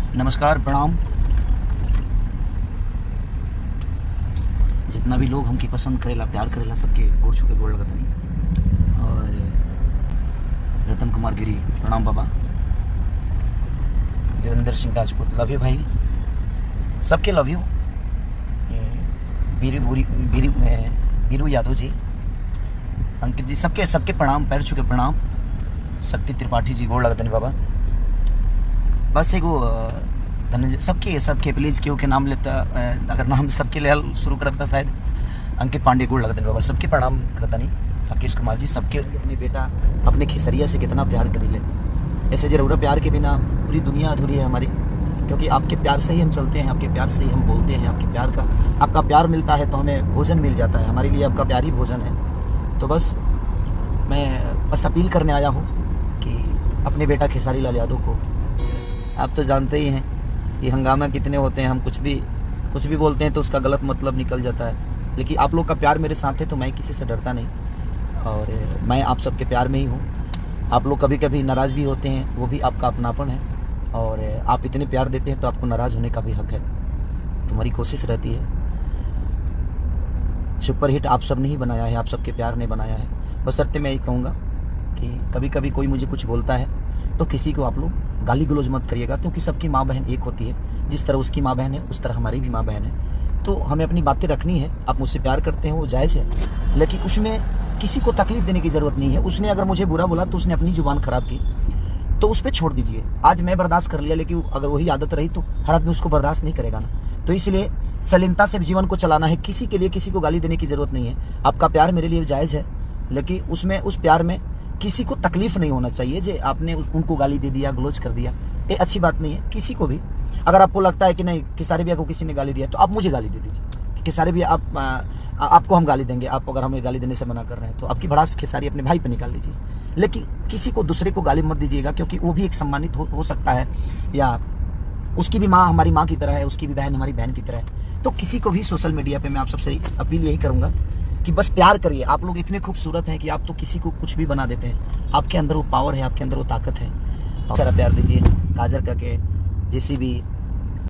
नमस्कार, प्रणाम। जितना भी लोग हमके पसंद करेला, प्यार करेला, सबके गोड़ छू के गोड़ लगतनी। और रतन कुमार गिरी, प्रणाम बाबा। देवेंद्र सिंह राजपूत, लव यू भाई, सबके लव यू। बीरू यादव जी, अंकित जी, सबके सबके प्रणाम, पैर छू के प्रणाम। शक्ति त्रिपाठी जी, गोड़ लगतनी बाबा। बस एगो धनंजय, सबके प्लीज़ केहू के नाम लेता, अगर नाम सबके ले शुरू करता शायद अंकित पांडे, गोड़ लगतनी बाबा, सबके प्रणाम करता नहीं। राकेश कुमार जी, सबके अपने बेटा अपने खेसरिया से कितना प्यार करी ले। ऐसे जरूर प्यार के बिना पूरी दुनिया अधूरी है हमारी, क्योंकि आपके प्यार से ही हम चलते हैं, आपके प्यार से ही हम बोलते हैं। आपका प्यार मिलता है तो हमें भोजन मिल जाता है, हमारे लिए आपका प्यार ही भोजन है। तो बस मैं अपील करने आया हूँ कि अपने बेटा खेसारी लाल यादव को, आप तो जानते ही हैं कि हंगामा कितने होते हैं, हम कुछ भी बोलते हैं तो उसका गलत मतलब निकल जाता है। लेकिन आप लोग का प्यार मेरे साथ है तो मैं किसी से डरता नहीं, और मैं आप सबके प्यार में ही हूँ। आप लोग कभी कभी नाराज़ भी होते हैं, वो भी आपका अपनापन है, और आप इतने प्यार देते हैं तो आपको नाराज़ होने का भी हक है। तुम्हारी कोशिश रहती है। सुपर हिट आप सब ने ही बनाया है, आप सबके प्यार ने बनाया है। बशर्ते मैं ये कहूँगा कि कभी कभी कोई मुझे कुछ बोलता है तो किसी को आप लोग गाली गलौज मत करिएगा, क्योंकि सबकी माँ बहन एक होती है। जिस तरह उसकी माँ बहन है उस तरह हमारी भी माँ बहन है। तो हमें अपनी बातें रखनी है। आप मुझसे प्यार करते हैं वो जायज़ है, लेकिन उसमें किसी को तकलीफ देने की ज़रूरत नहीं है। उसने अगर मुझे बुरा बोला तो उसने अपनी ज़ुबान ख़राब की, तो उस पर छोड़ दीजिए। आज मैं बर्दाश्त कर लिया, लेकिन अगर वही आदत रही तो हर आदमी उसको बर्दाश्त नहीं करेगा ना। तो इसलिए सलीनता से जीवन को चलाना है। किसी के लिए किसी को गाली देने की ज़रूरत नहीं है। आपका प्यार मेरे लिए जायज़ है, लेकिन उसमें उस प्यार में किसी को तकलीफ नहीं होना चाहिए। जे आपने उनको गाली दे दिया, गलोच कर दिया, ये अच्छी बात नहीं है। किसी को भी अगर आपको लगता है कि नहीं खेसारी भैया को किसी ने गाली दिया, तो आप मुझे गाली दे दीजिए। खेसारी भैया आपको हम गाली देंगे, आप अगर हमें गाली देने से मना कर रहे हैं तो आपकी भड़ास खेसारी अपने भाई पे निकाल लीजिए। लेकिन किसी को दूसरे को गाली मत दीजिएगा, क्योंकि वो भी एक सम्मानित हो सकता है, या उसकी भी माँ हमारी माँ की तरह है, उसकी भी बहन हमारी बहन की तरह है। तो किसी को भी सोशल मीडिया पे मैं आप सबसे अपील यही करूँगा कि बस प्यार करिए। आप लोग इतने खूबसूरत हैं कि आप तो किसी को कुछ भी बना देते हैं। आपके अंदर वो पावर है, आपके अंदर वो ताकत है। सारा प्यार दीजिए। काजर का के, जेसीबी,